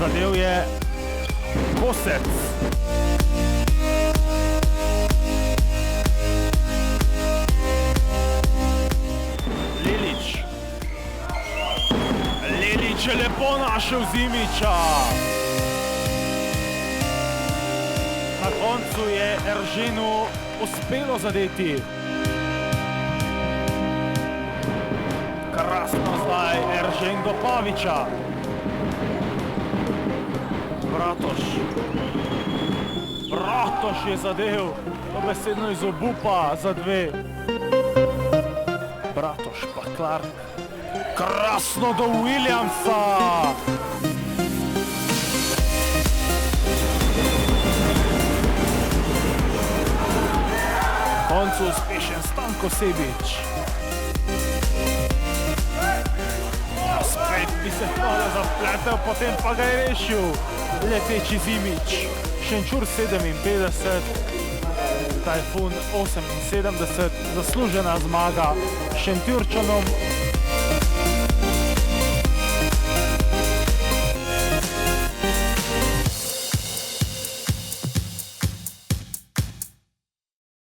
Zadev je Kosec. Lelič je lepo našel Zimiča. Na koncu je Erženu uspelo zadeti. Krasno zdaj Eržen do Paviča. Bratoš je zadev, dobesedno iz obupa za 2. Bratoš pa Clark. Krasno do Williamsa. Na koncu uspešen Stanko Sebič. Spet bi se tole zapletel, potem pa ga je rešil leteči Zimič. Šenčur 57, Tajfun 78, zaslužena zmaga Šentjurčanom.